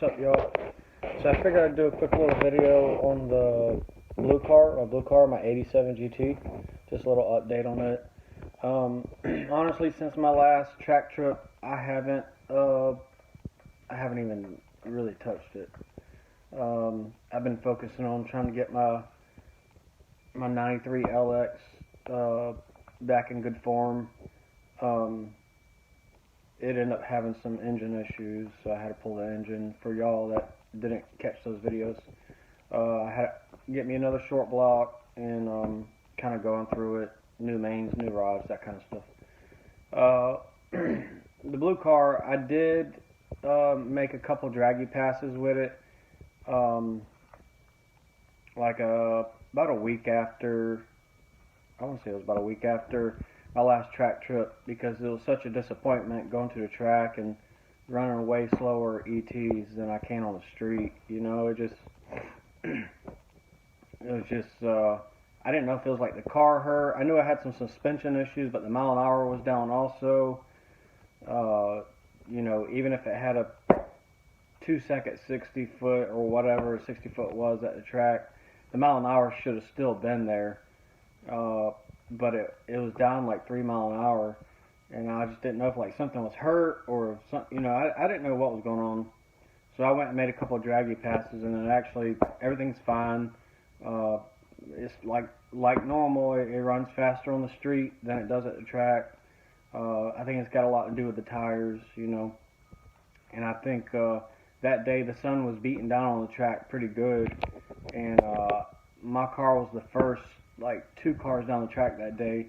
What's up, y'all? So I figured I'd do a quick little video on the blue car, my '87 GT. Just a little update on it. Honestly, since my last track trip, I haven't even really touched it. I've been focusing on trying to get my '93 LX back in good form. It ended up having some engine issues, so I had to pull the engine. For y'all that didn't catch those videos, I had to get me another short block and kind of going through it, new mains, new rods, that kind of stuff. The blue car, I did make a couple draggy passes with it, about a week after, I want to say it was about a week after my last track trip, because it was such a disappointment going to the track and running way slower ETs than I can on the street. You know, it was just, I didn't know if it was like the car hurt. I knew I had some suspension issues, but the mile an hour was down also. You know, even if it had a 2-second 60 foot or whatever 60 foot was at the track, the mile an hour should have still been there. But it was down like 3 miles an hour, and I just didn't know if like something was hurt or something. You know, I didn't know what was going on. So I went and made a couple of draggy passes, and then actually everything's fine. It's like normal. It runs faster on the street than it does at the track. I think it's got a lot to do with the tires, you know. And I think that day the sun was beating down on the track pretty good, and my car was the first, like 2 cars down the track that day,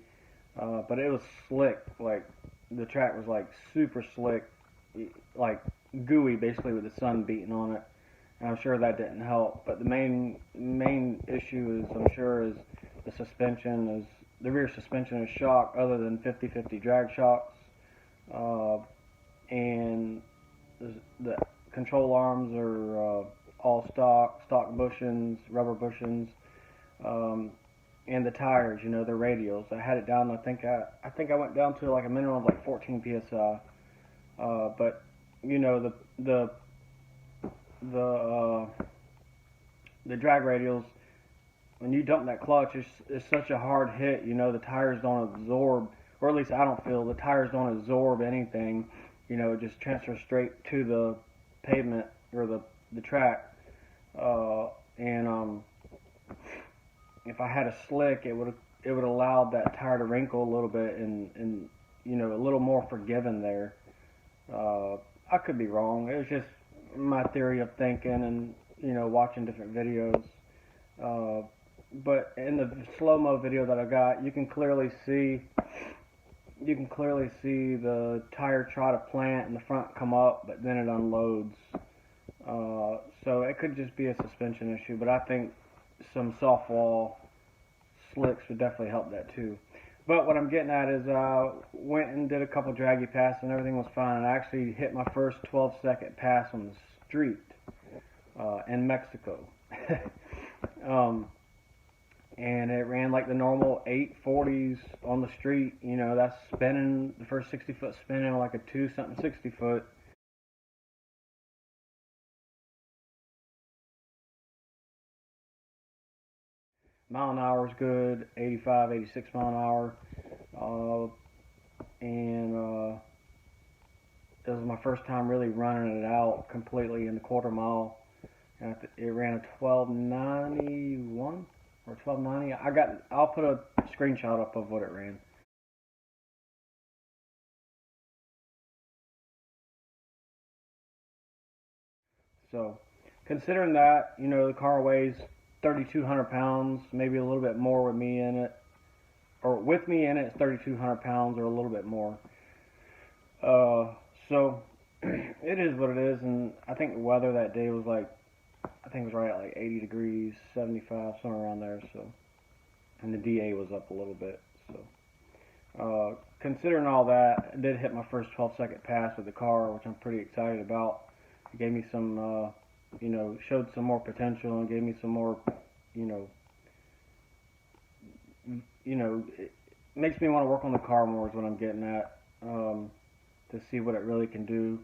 but it was slick. Like the track was like super slick, like gooey basically, with the sun beating on it. And I'm sure that didn't help. But the main issue is, I'm sure, is the suspension. Is the rear suspension is shocked, other than 50/50 drag shocks, and the control arms are all stock bushings, rubber bushings. And the tires, you know, the radials. I had it down. I think I went down to like a minimum of like 14 psi. But you know, the drag radials, when you dump that clutch, it's such a hard hit. You know, the tires don't absorb, or at least I don't feel the tires don't absorb anything. You know, it just transfers straight to the pavement or the track. If I had a slick, it would allow that tire to wrinkle a little bit and you know, a little more forgiving there. I could be wrong. It was just my theory of thinking and, you know, watching different videos. But in the slow-mo video that I got, you can clearly see the tire try to plant and the front come up, but then it unloads. So it could just be a suspension issue, but I think some soft wall slicks would definitely help that too. But what I'm getting at is went and did a couple draggy passes and everything was fine. And I actually hit my first 12-second pass on the street in Mexico. And it ran like the normal 840s on the street. You know, that's spinning, the first 60 foot spinning like a 2-something 60 foot. Mile an hour is good, 85, 86 mile an hour. It was my first time really running it out completely in the quarter mile. And it ran a 1291 or 1290. I'll put a screenshot up of what it ran. So, considering that, you know, the car weighs 3,200 pounds, maybe a little bit more with me in it. Or with me in it, it's 3,200 pounds or a little bit more. So, it is what it is. And I think the weather that day was like, I think it was right at like 80 degrees, 75, somewhere around there. So, and the DA was up a little bit. So, considering all that, I did hit my first 12-second pass with the car, which I'm pretty excited about. It gave me some, you know, showed some more potential and gave me some more, you know, it makes me want to work on the car more is what I'm getting at, to see what it really can do.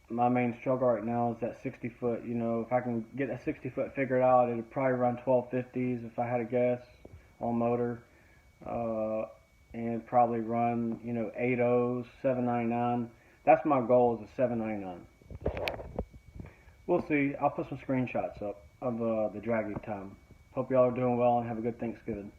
my main struggle right now is that 60 foot. You know, if I can get a 60 foot figured out, it'd probably run 1250s if I had a guess on motor, and probably run, you know, 80s, 799. That's my goal, is a 799. So we'll see. I'll put some screenshots up of the Dragy time. Hope y'all are doing well and have a good Thanksgiving.